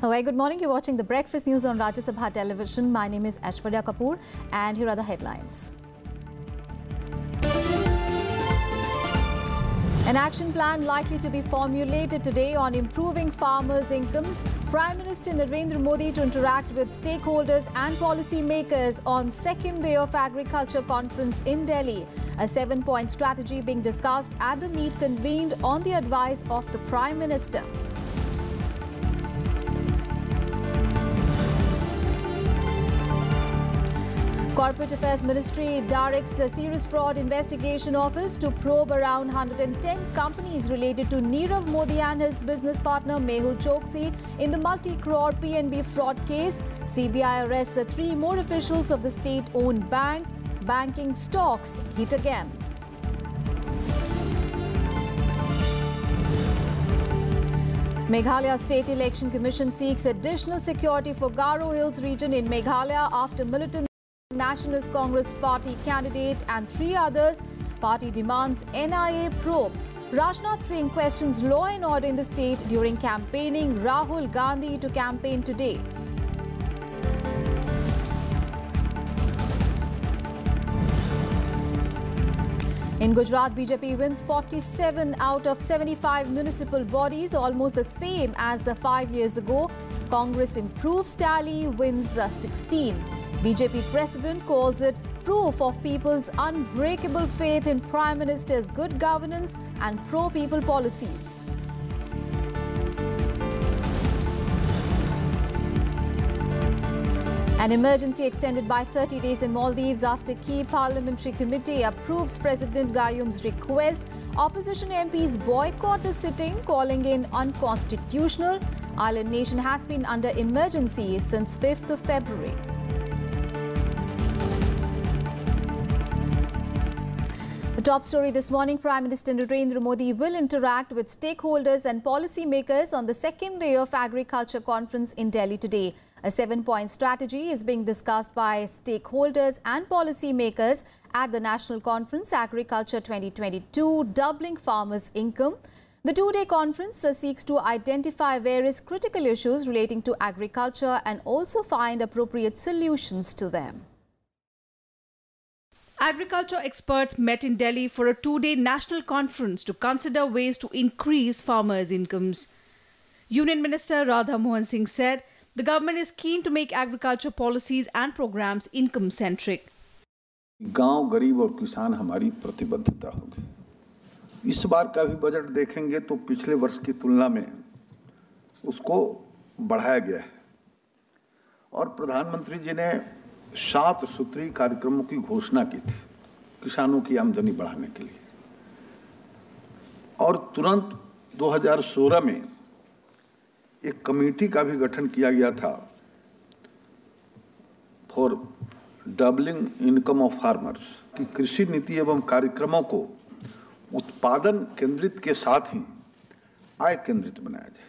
Very good morning. You're watching the Breakfast News on Rajya Sabha television. My name is Aishwarya Kapoor and here are the headlines. An action plan likely to be formulated today on improving farmers' incomes. Prime Minister Narendra Modi to interact with stakeholders and policy makers on second day of Agriculture Conference in Delhi. A 7-point strategy being discussed at the meet convened on the advice of the Prime Minister. Corporate Affairs Ministry directs a serious fraud investigation office to probe around 110 companies related to Nirav Modi and his business partner Mehul Choksi in the multi-crore PNB fraud case. CBI arrests 3 more officials of the state-owned bank. Banking stocks hit again. Meghalaya State Election Commission seeks additional security for Garo Hills region in Meghalaya after militant Nationalist Congress Party candidate and 3 others. Party demands NIA probe. Rajnath Singh questions law and order in the state during campaigning. Rahul Gandhi to campaign today. In Gujarat, BJP wins 47 out of 75 municipal bodies, almost the same as 5 years ago. Congress improves tally, wins 16. BJP president calls it proof of people's unbreakable faith in Prime Minister's good governance and pro-people policies. An emergency extended by 30 days in Maldives after key parliamentary committee approves President Gayoom's request. Opposition MPs boycott the sitting, calling it unconstitutional. Island nation has been under emergency since 5th of February. The top story this morning, Prime Minister Narendra Modi will interact with stakeholders and policy makers on the second day of Agriculture Conference in Delhi today. A 7-point strategy is being discussed by stakeholders and policy makers at the National Conference Agriculture 2022, doubling farmers' income. The 2-day conference seeks to identify various critical issues relating to agriculture and also find appropriate solutions to them. Agriculture experts met in Delhi for a 2-day national conference to consider ways to increase farmers' incomes. Union Minister Radha Mohan Singh said the government is keen to make agriculture policies and programs income-centric. गांव गरीब और किसान हमारी प्रतिबद्धता होगी। इस बार का भी बजट देखेंगे तो पिछले वर्ष की तुलना में उसको बढ़ाया गया है और प्रधानमंत्री जी ने 7 सूत्री कार्यक्रमों की घोषणा की थी किसानों की आमदनी बढ़ाने के लिए और तुरंत 2016 में एक कमेटी का भी गठन किया गया था for doubling income of farmers कि कृषि नीति एवं कार्यक्रमों को उत्पादन केंद्रित के साथ ही आय केंद्रित बनाया जाए।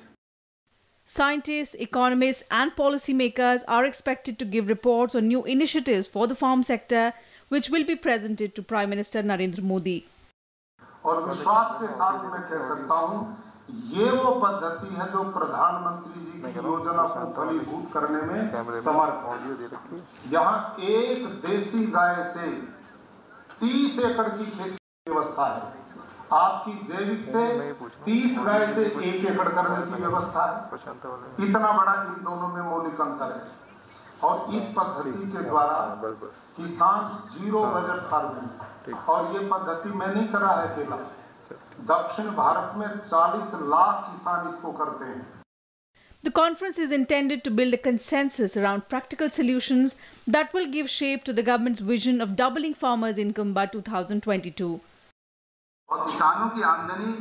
Scientists, economists and policymakers are expected to give reports on new initiatives for the farm sector, which will be presented to Prime Minister Narendra Modi. और विश्वास के साथ मैं कह सकता हूं, ये वो पद्धति है जो प्रधानमंत्री जी की योजना को फलीभूत करने में समर्थ है। यहाँ एक देसी गाय से 30 एकड़ की खेती की व्यवस्था है। आपकी जैविक से 30 गाय से 1 एकड़ करने की व्यवस्था है। इतना बड़ा इन दोनों में मौलिक अंतर है और इस पद्धति के द्वारा किसान 0 बजट फार्मिंग और ये पद्धति मैं नहीं कर रहा है अकेला, दक्षिण भारत में 40 लाख किसान इसको करते हैं। The conference is intended to build a consensus around practical solutions that will give shape to the government's vision of doubling farmers' income by 2022. और किसानों की आमदनी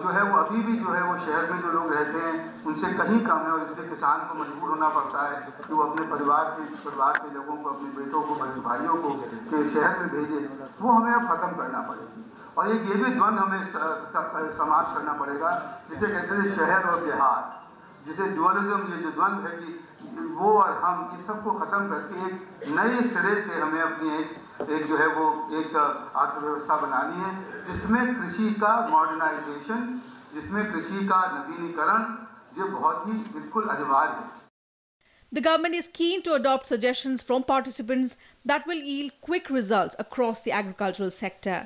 जो है वो अभी भी जो है वो शहर में जो लोग रहते हैं उनसे कहीं कम है और इसलिए किसान को मजबूर होना पड़ता है कि वो अपने परिवार के लोगों को, अपने बेटों को, बड़े भाइयों को के शहर में भेजे। वो हमें अब खत्म करना पड़ेगी और ये भी द्वंद्व हमें समाप्त करना पड़ेगा जिसे कहते हैं शहर और देहात, जिसे डुअलिज्म, ये जो द्वंद्व है कि वो और हम, इस सब को खत्म करके एक नए सिरे से हमें अपनी एक जो है वो एक अर्थव्यवस्था बनानी है जिसमें कृषि का मॉडर्नाइजेशन, जिसमें कृषि का नवीनीकरण, ये बहुत ही बिल्कुल अनिवार्य है। The government is keen to adopt suggestions from participants that will yield quick results across the agricultural sector.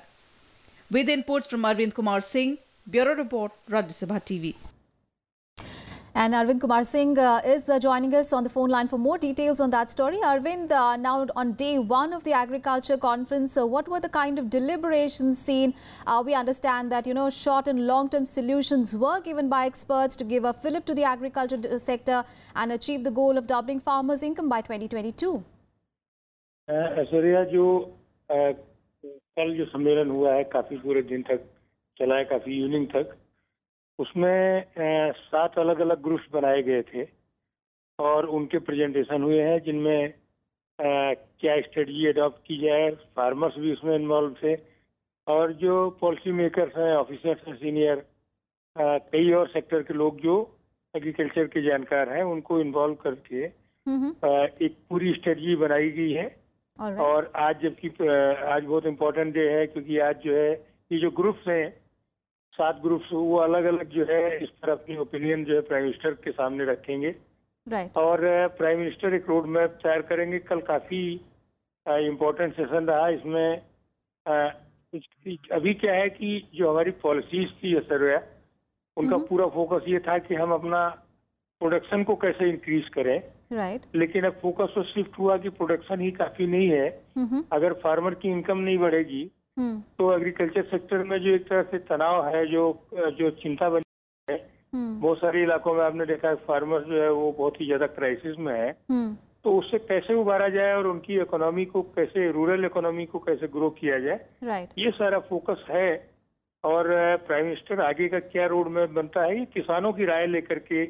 With inputs from Arvind Kumar Singh, Bureau Report, Rajya Sabha TV. And Arvind Kumar Singh is joining us on the phone line for more details on that story. Arvind, now on day one of the agriculture conference, what were the kind of deliberations seen? We understand that, short and long-term solutions were given by experts to give a fillip to the agriculture sector and achieve the goal of doubling farmers' income by 2022. Aishwarya, जो कल जो सम्मेलन हुआ है, काफी पूरे दिन तक चला है, काफी इवनिंग तक, उसमें 7 अलग अलग ग्रुप्स बनाए गए थे और उनके प्रेजेंटेशन हुए हैं, जिनमें क्या स्ट्रेटजी अडॉप्ट की जाए। फार्मर्स भी उसमें इन्वॉल्व थे और जो पॉलिसी मेकर्स हैं, ऑफिसर्स हैं, सीनियर, कई और सेक्टर के लोग जो एग्रीकल्चर के जानकार हैं, उनको इन्वॉल्व करके एक पूरी स्ट्रेटजी बनाई गई है। और आज आज बहुत इम्पोर्टेंट डे है, क्योंकि आज जो है ये जो ग्रुप्स हैं, 7 ग्रुप्स, वो अलग अलग जो है इस पर अपनी ओपिनियन जो है प्राइम मिनिस्टर के सामने रखेंगे। और प्राइम मिनिस्टर एक रोड मैप तैयार करेंगे। कल काफी इम्पोर्टेंट सेशन रहा। इसमें अभी क्या है कि जो हमारी पॉलिसीज थी सर्वे, उनका पूरा फोकस ये था कि हम अपना प्रोडक्शन को कैसे इंक्रीज करें। लेकिन अब फोकस तो शिफ्ट हुआ कि प्रोडक्शन ही काफी नहीं है। अगर फार्मर की इनकम नहीं बढ़ेगी तो एग्रीकल्चर सेक्टर में जो एक तरह से तनाव है, जो चिंता बनी है, बहुत सारे इलाकों में आपने देखा है फार्मर जो है वो बहुत ही ज्यादा क्राइसिस में है। तो उससे कैसे उबारा जाए और उनकी इकोनॉमी को कैसे, रूरल इकोनॉमी को कैसे ग्रो किया जाए, ये सारा फोकस है। और प्राइम मिनिस्टर आगे का क्या रोड मैप बनता है, ये किसानों की राय लेकर के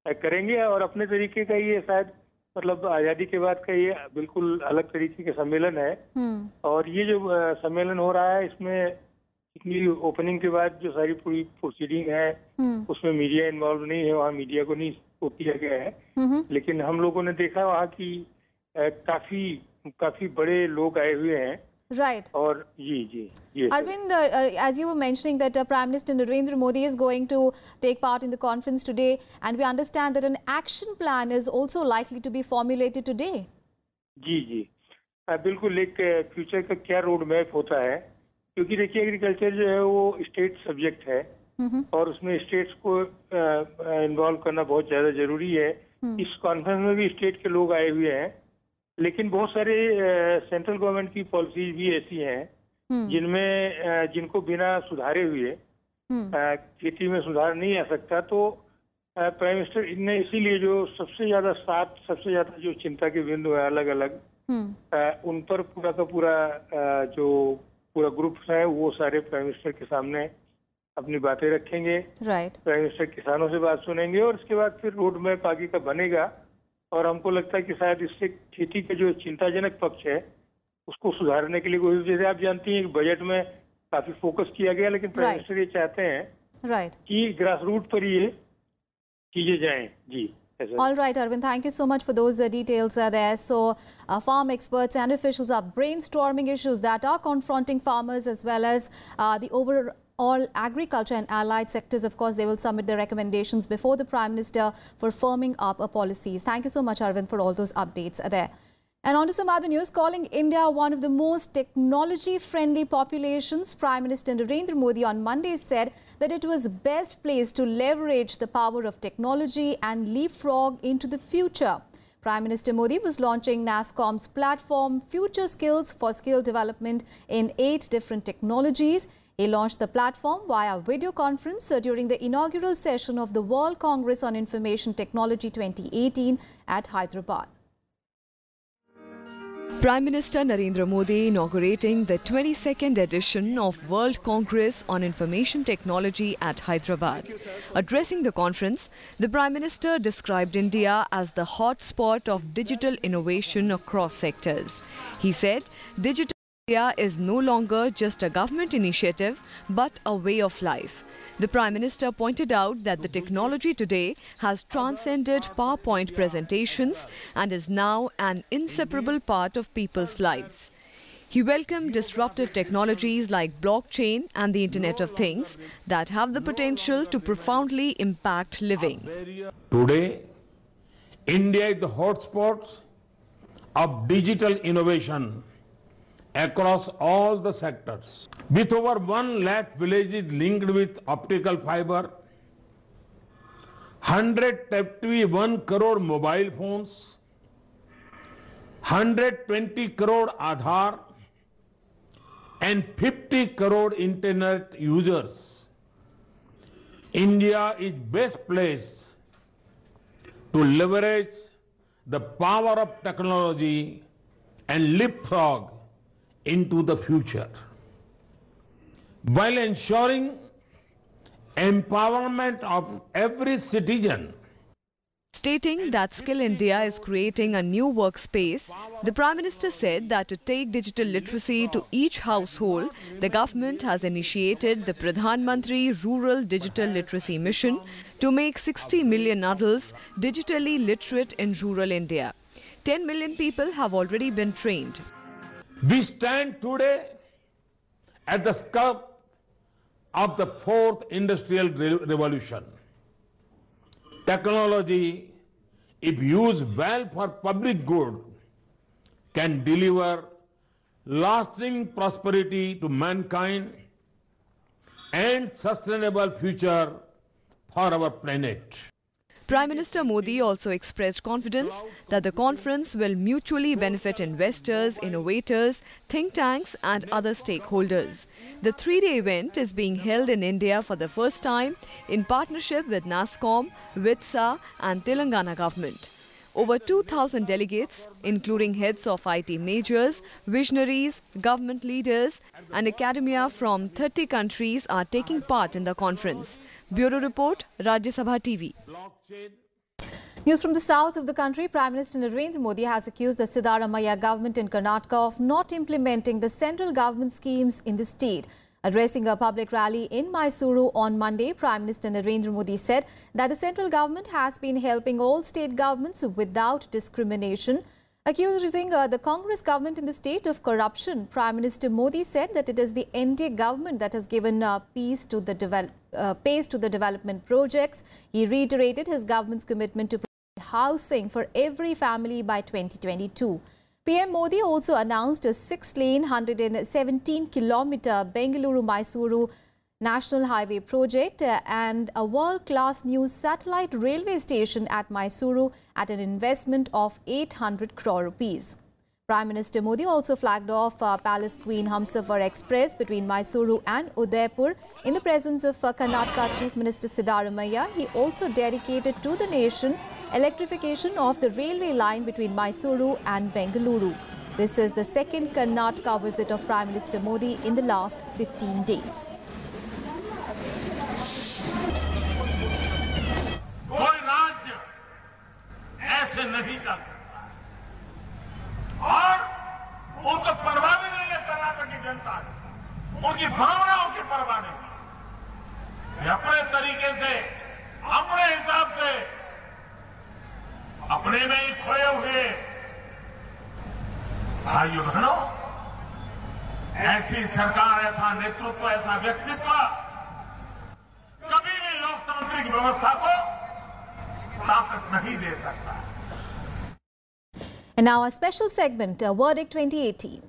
करेंगे। और अपने तरीके का ये शायद मतलब आजादी के बाद का ये बिल्कुल अलग तरीके के सम्मेलन है। और ये जो सम्मेलन हो रहा है, इसमें इतनी ओपनिंग के बाद जो सारी पूरी प्रोसीडिंग है, उसमें मीडिया इन्वॉल्व नहीं है, वहाँ मीडिया को नहीं वो किया गया है। लेकिन हम लोगों ने देखा वहाँ की काफी बड़े लोग आए हुए हैं। और जी Arvind, as you were mentioning that Prime Minister Narendra Modi is going to take part in the conference today, and we understand that an action plan is also likely to be formulated today. जी बिल्कुल, एक future का क्या road map होता है, क्योंकि देखिए agriculture जो है वो स्टेट सब्जेक्ट है और उसमें स्टेट्स को इन्वॉल्व करना बहुत ज्यादा जरूरी है। इस कॉन्फ्रेंस में भी स्टेट के लोग आए हुए हैं, लेकिन बहुत सारे सेंट्रल गवर्नमेंट की पॉलिसीज भी ऐसी हैं जिनको बिना सुधारे हुए खेती में सुधार नहीं आ सकता। तो प्राइम मिनिस्टर ने इसीलिए जो सबसे ज्यादा जो चिंता के बिंदु है अलग अलग, उन पर पूरा का पूरा जो पूरा ग्रुप है वो सारे प्राइम मिनिस्टर के सामने अपनी बातें रखेंगे। प्राइम मिनिस्टर किसानों से बात सुनेंगे और उसके बाद फिर रोड मैप आगे का बनेगा। और हमको लगता है कि शायद इससे खेती का जो चिंताजनक पक्ष है उसको सुधारने के लिए कोई, जैसे आप जानती हैं बजट में काफी फोकस किया गया, लेकिन प्राइम मिनिस्टर ये चाहते हैं कि ग्रास रूट पर ये चीजें जाएं। जी। All right, Arvind, thank you so much for those details there. So, farm experts and officials are brainstorming issues that are confronting farmers as well as the overall agriculture and allied sectors. Of course, they will submit their recommendations before the Prime Minister for firming up policies. Thank you so much, Arvind, for all those updates there. And on to some other news. Calling India one of the most technology-friendly populations, Prime Minister Narendra Modi on Monday said that it was best placed to leverage the power of technology and leapfrog into the future. Prime Minister Modi was launching NASSCOM's platform Future Skills for skill development in 8 different technologies. He launched the platform via video conference during the inaugural session of the World Congress on Information Technology 2018 at Hyderabad. Prime Minister Narendra Modi inaugurating the 22nd edition of World Congress on Information Technology at Hyderabad. Addressing the conference, the Prime Minister described India as the hotspot of digital innovation across sectors. He said, Digital India is no longer just a government initiative, but a way of life. The Prime Minister pointed out that the technology today has transcended PowerPoint presentations and is now an inseparable part of people's lives. He welcomed disruptive technologies like blockchain and the Internet of Things that have the potential to profoundly impact living. Today, India is the hotspot of digital innovation across all the sectors. With over 1 lakh villages linked with optical fiber, 131 crore mobile phones, 120 crore Aadhaar, and 50 crore internet users, India is best placed to leverage the power of technology and leapfrog into the future, while ensuring empowerment of every citizen. Stating that Skill India is creating a new workspace, the Prime Minister said that to take digital literacy to each household, the government has initiated the Pradhan Mantri Rural Digital Literacy Mission to make 60 million adults digitally literate in rural India. 10 million people have already been trained. We stand today at the cusp of the 4th industrial revolution. Technology, if used well for public good, can deliver lasting prosperity to mankind and sustainable future for our planet. Prime Minister Modi also expressed confidence that the conference will mutually benefit investors, innovators, think tanks and other stakeholders. The 3-day event is being held in India for the first time in partnership with NASSCOM, WITSA and Telangana government. Over 2,000 delegates, including heads of IT majors, visionaries, government leaders and academia from 30 countries are taking part in the conference. Bureau Report, Rajya Sabha TV. News from the south of the country. Prime Minister Narendra Modi has accused the Siddaramaiah government in Karnataka of not implementing the central government schemes in the state. Addressing a public rally in Mysuru on Monday, Prime Minister Narendra Modi said that the central government has been helping all state governments without discrimination. Accusing the Congress government in the state of corruption, Prime Minister Modi said that it is the NDA government that has given pace to the development projects. He reiterated his government's commitment to provide housing for every family by 2022. PM Modi also announced a 6-lane, 117-kilometer Bengaluru-Mysuru National Highway project and a world-class new satellite railway station at Mysuru at an investment of 800 crore rupees. Prime Minister Modi also flagged off Palace Queen Humsafar Express between Mysuru and Udaipur in the presence of Karnataka Chief Minister Siddaramaiah. He also dedicated to the nation electrification of the railway line between Mysuru and Bengaluru. This is the second Karnataka visit of Prime Minister Modi in the last 15 days. कोई राज्य ऐसे नहीं कर सकता और उनको परवाह भी नहीं है कर्नाटक की जनता की, उनकी भावनाओं की परवाह नहीं। वे अपने तरीके से, अपने हिसाब से, अपने में ही खोए हुए भाइयों बहनों, ऐसी सरकार, ऐसा नेतृत्व, ऐसा व्यक्तित्व कभी भी लोकतांत्रिक व्यवस्था को ताकत नहीं दे सकता। And now a special segment, Verdict 2018.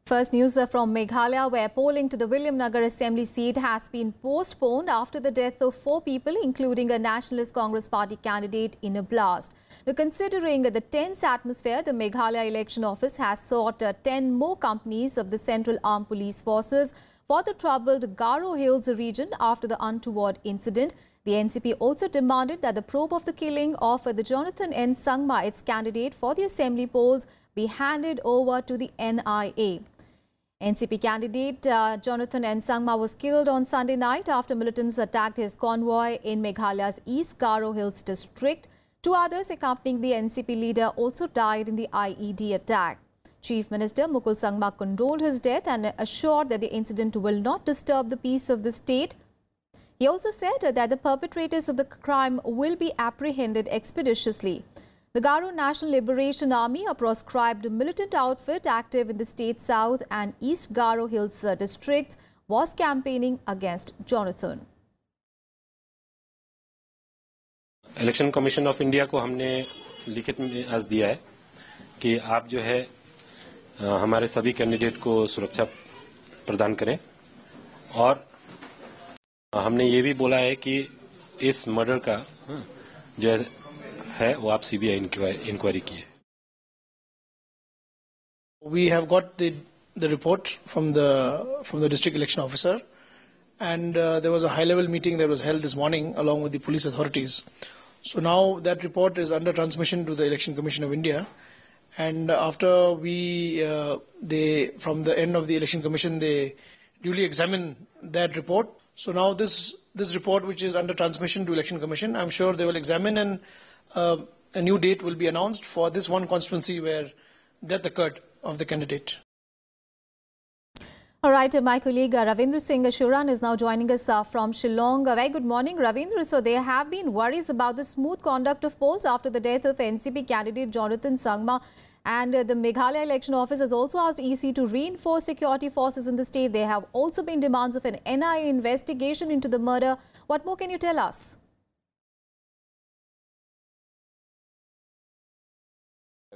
First news from Meghalaya, where polling to the Williamnagar Assembly seat has been postponed after the death of 4 people, including a Nationalist Congress Party candidate in a blast. Now, considering the tense atmosphere, the Meghalaya Election Office has sought 10 more companies of the Central Armed Police Forces for the troubled Garo Hills region after the untoward incident. The NCP also demanded that the probe of the killing of the Jonathan N. Sangma, its candidate for the Assembly polls, be handed over to the NIA. NCP candidate Jonathan N. Sangma was killed on Sunday night after militants attacked his convoy in Meghalaya's East Garo Hills district. 2 others accompanying the NCP leader also died in the IED attack. Chief Minister Mukul Sangma condoled his death and assured that the incident will not disturb the peace of the state. He also said that the perpetrators of the crime will be apprehended expeditiously. The Garo National Liberation Army, a proscribed militant outfit active in the state's South and East Garo Hills districts, was campaigning against Jonathan. Election commission of India को हमने लिखित में आज दिया है कि आप जो है हमारे सभी कैंडिडेट को सुरक्षा प्रदान करें और हमने ये भी बोला है कि इस मर्डर का जो है वो आप सीबीआई इंक्वायरी की है. We have got the report from the district election officer, and there was a high-level meeting that was held this morning along with the police authorities. So now that report is under transmission to the Election Commission of India, and after from the end of the Election Commission, they duly examine that report. So now this report, which is under transmission to Election Commission, I'm sure they will examine, and a new date will be announced for this one constituency where death occurred of the candidate. All right, my colleague Ravindra Singh Shuran is now joining us from Shillong. Very good morning, Ravindra. So there have been worries about the smooth conduct of polls after the death of NCP candidate Jonathan Sangma, and the Meghalaya Election Office has also asked EC to reinforce security forces in the state. There have also been demands of an NIA investigation into the murder. What more can you tell us?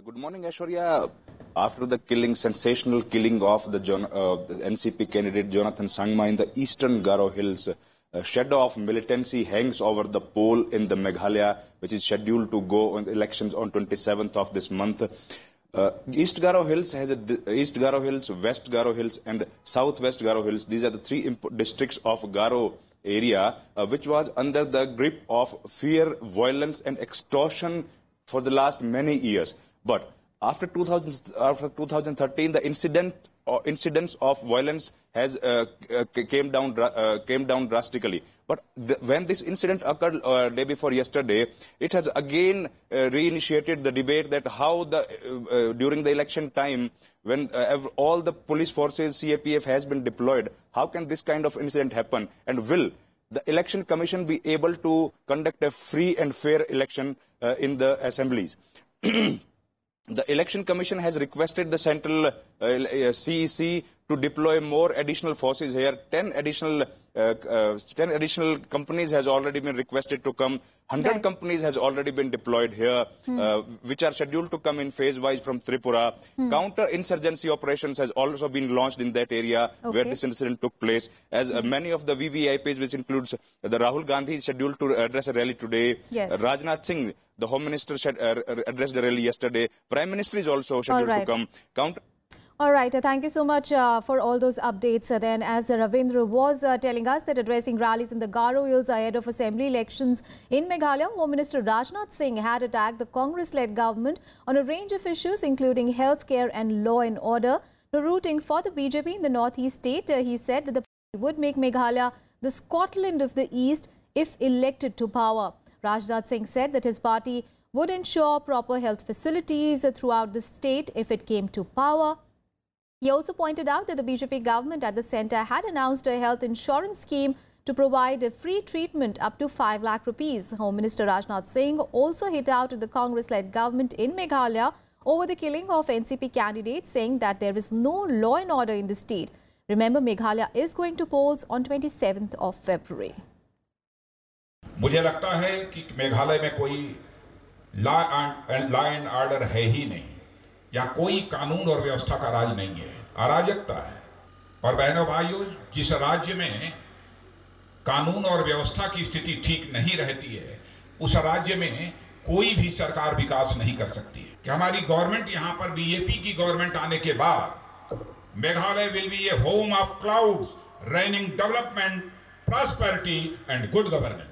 Good morning, Aishwarya. After the sensational killing of the NCP candidate Jonathan Sangma in the eastern Garo Hills, a shadow of militancy hangs over the poll in the Meghalaya, which is scheduled to go on elections on 27th of this month. East Garo Hills has East Garo Hills, West Garo Hills, and Southwest Garo Hills. These are the three districts of Garo area, which was under the grip of fear, violence, and extortion for the last many years. But after 2013, the incidence of violence has came down drastically. But when this incident occurred day before yesterday, it has again reinitiated the debate that how during the election time, when all the police forces, CAPF has been deployed, how can this kind of incident happen? And will the Election Commission be able to conduct a free and fair election in the assemblies? The Election Commission has requested the Central CEC to deploy more additional forces here. 10 additional companies has already been requested to come. 100 companies has already been deployed here, which are scheduled to come in phase-wise from Tripura. Counter-insurgency operations has also been launched in that area where this incident took place. As many of the VVIPs, which includes the Rahul Gandhi, is scheduled to address a rally today. Yes. Rajnath Singh, the Home Minister, addressed the rally yesterday. Prime Minister is also scheduled to come. All right. Thank you so much for all those updates. Then, as Ravindra was telling us that addressing rallies in the Garo Hills ahead of assembly elections in Meghalaya, Home Minister Rajnath Singh had attacked the Congress-led government on a range of issues, including healthcare and law and order. Rooting for the BJP in the northeast state, he said that the party would make Meghalaya the Scotland of the East if elected to power. Rajnath Singh said that his party would ensure proper health facilities throughout the state if it came to power. He also pointed out that the BJP government at the centre had announced a health insurance scheme to provide a free treatment up to 5 lakh rupees. Home Minister Rajnath Singh also hit out at the Congress-led government in Meghalaya over the killing of NCP candidates, saying that there is no law and order in the state. Remember, Meghalaya is going to polls on 27th of February. मुझे लगता है कि मेघालय में कोई law and order है ही नहीं, या कोई कानून और व्यवस्था का राज नहीं है, अराजकता है। और बहनों भाइयों, जिस राज्य में कानून और व्यवस्था की स्थिति ठीक नहीं रहती है, उस राज्य में कोई भी सरकार विकास नहीं कर सकती है। कि हमारी गवर्नमेंट यहाँ पर बीजेपी की गवर्नमेंट आने के बाद Meghalaya will be A home of clouds, raining development, prosperity and good governance.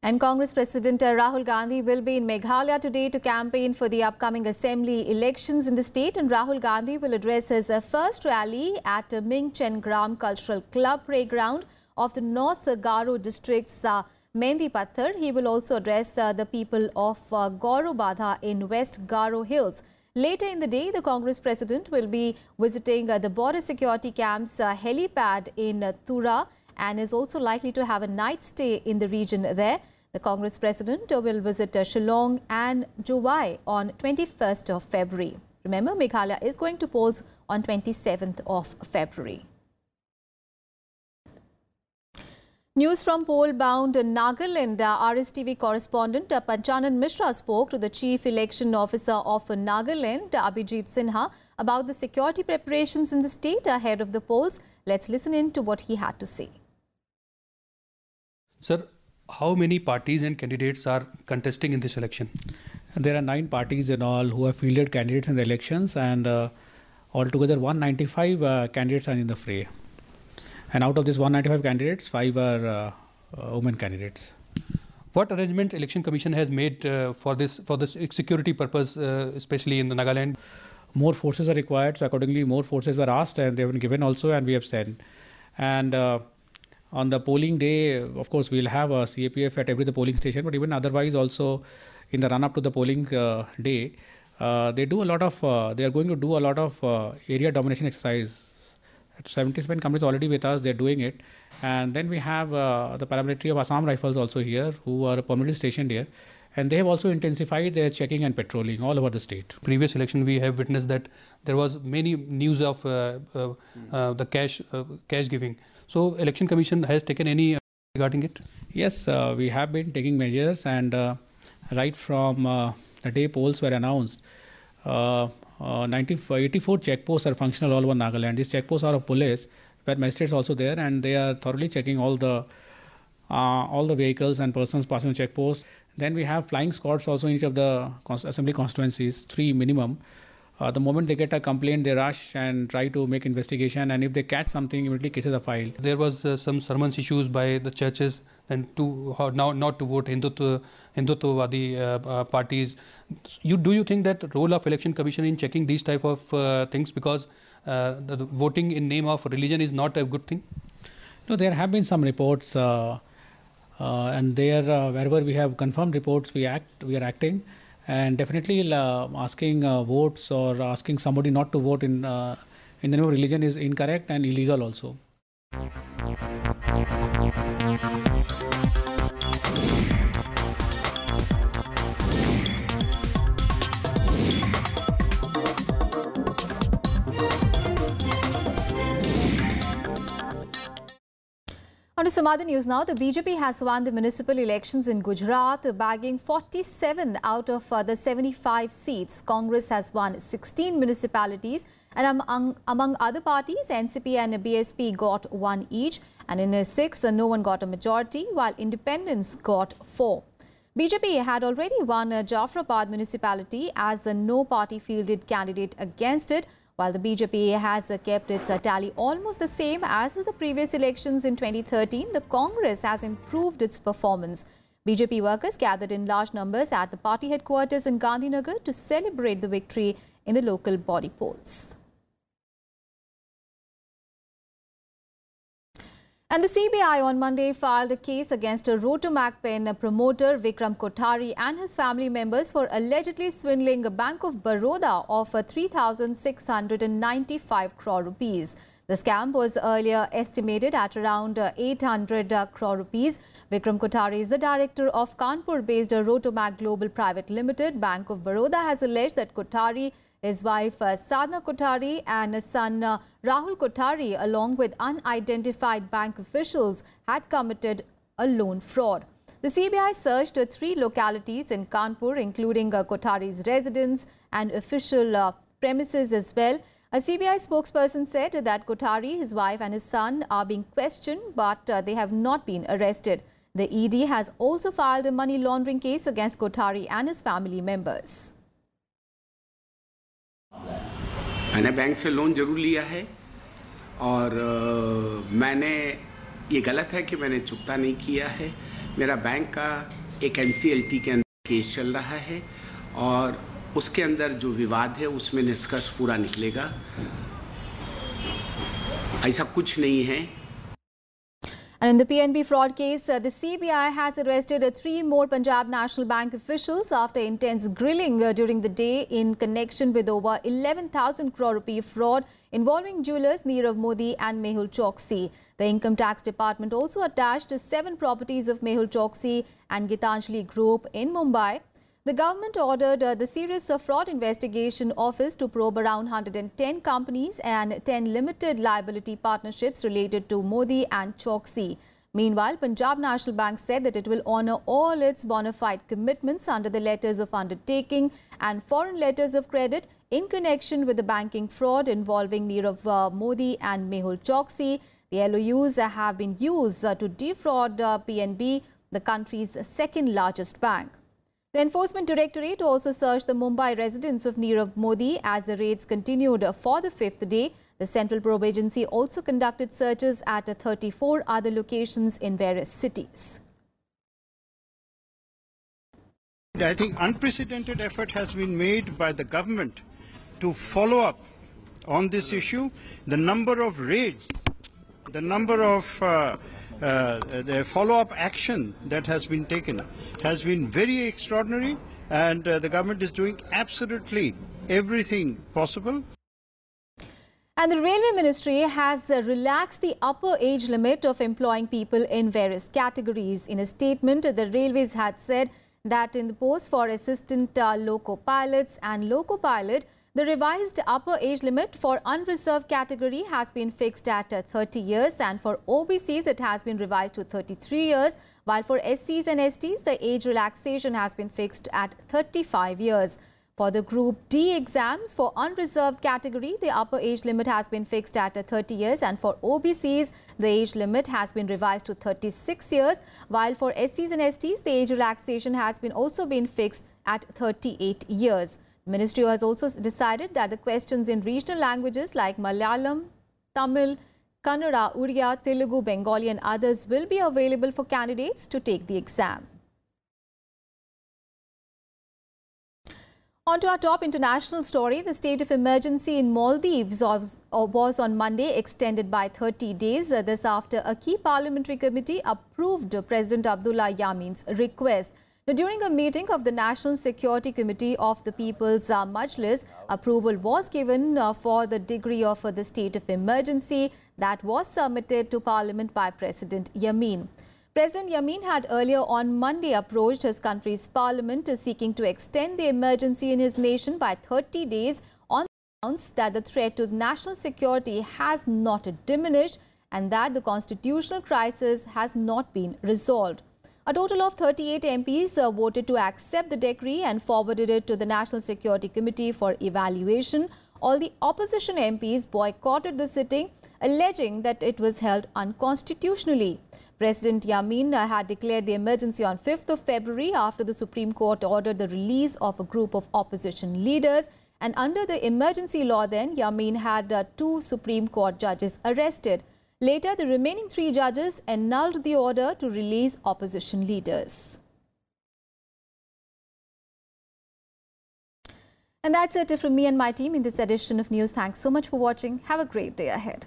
And Congress President Rahul Gandhi will be in Meghalaya today to campaign for the upcoming assembly elections in the state. And Rahul Gandhi will address his first rally at Ming Chen Gram Cultural Club playground of the North Garo district's Mendi Patthar. He will also address the people of Gauro Badha in West Garo Hills. Later in the day, the Congress president will be visiting the border security camp's helipad in Tura and is also likely to have a night stay in the region there. The Congress president will visit Shillong and Jowai on 21st of February. Remember, Meghalaya is going to polls on 27th of February. News from poll-bound Nagaland. RSTV correspondent Panchanan Mishra spoke to the Chief Election Officer of Nagaland, Abhijit Sinha, about the security preparations in the state ahead of the polls. Let's listen in to what he had to say. Sir, how many parties and candidates are contesting in this election? There are 9 parties in all who have fielded candidates in the elections, and altogether 195 candidates are in the fray. And out of these 195 candidates, 5 are women candidates. What arrangement Election Commission has made for this security purpose, especially in the Nagaland? More forces are required, so accordingly more forces were asked and they have been given also, and we have sent. And on the polling day, of course, we'll have a CAPF at every polling station, but even otherwise also in the run-up to the polling day, they are going to do a lot of area domination exercise. 77 companies already with us, they're doing it. And then we have the paramilitary of Assam Rifles also here, who are permanently stationed here. And they have also intensified their checking and patrolling all over the state. Previous election, we have witnessed that there was many news of the cash giving. So Election Commission has taken any regarding it? Yes, we have been taking measures, and right from the day polls were announced, 84 checkposts are functional all over Nagaland. These checkposts are of police, where magistrates also there, and they are thoroughly checking all the vehicles and persons passing the checkposts. Then we have flying squads also in each of the assembly constituencies, 3 minimum. The moment they get a complaint, they rush and try to make investigation, and if they catch something, immediately cases are filed. There was some sermons issues by the churches and now not to vote Hindutva parties. Do you think that role of Election Commission in checking these type of things, because the voting in name of religion is not a good thing? No, there have been some reports, and there wherever we have confirmed reports, we are acting. And definitely asking votes or asking somebody not to vote in the name of religion is incorrect and illegal also. On to some other news now. The BJP has won the municipal elections in Gujarat, bagging 47 out of the 75 seats. Congress has won 16 municipalities, and among other parties, NCP and BSP got 1 each, and in 6, no one got a majority, while independents got 4. BJP had already won Jafrabad municipality as the no party fielded candidate against it, while the BJP has kept its tally almost the same as the previous elections in 2013. The Congress has improved its performance. BJP workers gathered in large numbers at the party headquarters in Gandhinagar to celebrate the victory in the local body polls. And the CBI on Monday filed a case against a Rotomac pen promoter Vikram Kothari and his family members for allegedly swindling a Bank of Baroda of 3,695 crore rupees. The scam was earlier estimated at around 800 crore rupees. Vikram Kothari is the director of Kanpur-based Rotomac Global Private Limited. Bank of Baroda has alleged that Kothari, his wife Sadhna Kothari and son Rahul Kothari, along with unidentified bank officials, had committed a loan fraud. The CBI searched 3 localities in Kanpur, including Kothari's residence and official premises as well. A CBI spokesperson said that Kothari, his wife and his son are being questioned, but they have not been arrested. The ED has also filed a money laundering case against Kothari and his family members. मैंने bank से loan जरूर लिया है और मैंने ये गलत है कि मैंने चुकता नहीं किया है। मेरा बैंक का एक NCLT के अंदर केस चल रहा है और उसके अंदर जो विवाद है उसमें निष्कर्ष पूरा निकलेगा। ऐसा कुछ नहीं है। And in the PNB fraud case, the CBI has arrested 3 more Punjab National Bank officials after intense grilling during the day in connection with over 11,000 crore rupee fraud involving jewellers Nirav Modi and Mehul Choksi. The Income Tax Department also attached 7 properties of Mehul Choksi and Gitanjali Group in Mumbai. The government ordered the Serious Fraud Investigation Office to probe around 110 companies and 10 limited liability partnerships related to Modi and Choksi. Meanwhile, Punjab National Bank said that it will honour all its bona fide commitments under the letters of undertaking and foreign letters of credit in connection with the banking fraud involving Nirav Modi and Mehul Choksi. The LOUs have been used to defraud PNB, the country's second largest bank. The Enforcement Directorate also searched the Mumbai residence of Nirav Modi as the raids continued for the 5th day. The Central Probe Agency also conducted searches at 34 other locations in various cities. I think unprecedented effort has been made by the government to follow up on this issue. The number of raids, the number of the follow-up action that has been taken has been very extraordinary, and the government is doing absolutely everything possible. And the Railway Ministry has relaxed the upper age limit of employing people in various categories. In a statement, the Railways had said that in the post for assistant loco pilots and loco pilot, the revised upper age limit for unreserved category has been fixed at 30 years, and for OBCs it has been revised to 33 years, while for SCs and STs the age relaxation has been fixed at 35 years. For the Group D exams for unreserved category, the upper age limit has been fixed at 30 years, and for OBCs the age limit has been revised to 36 years, while for SCs and STs the age relaxation has been also been fixed at 38 years. The Ministry has also decided that the questions in regional languages like Malayalam, Tamil, Kannada, Uriya, Telugu, Bengali and others will be available for candidates to take the exam. On to our top international story. The state of emergency in Maldives was on Monday extended by 30 days. This after a key parliamentary committee approved President Abdullah Yamin's request. Now, during a meeting of the National Security Committee of the People's Majlis, approval was given for the degree of the state of emergency that was submitted to Parliament by President Yamin. President Yamin had earlier on Monday approached his country's parliament seeking to extend the emergency in his nation by 30 days on the grounds that the threat to national security has not diminished and that the constitutional crisis has not been resolved. A total of 38 MPs voted to accept the decree and forwarded it to the National Security Committee for evaluation. All the opposition MPs boycotted the sitting, alleging that it was held unconstitutionally. President Yamin had declared the emergency on 5th of February after the Supreme Court ordered the release of a group of opposition leaders. And under the emergency law then, Yamin had 2 Supreme Court judges arrested. Later, the remaining 3 judges annulled the order to release opposition leaders. And that's it from me and my team in this edition of News. Thanks so much for watching. Have a great day ahead.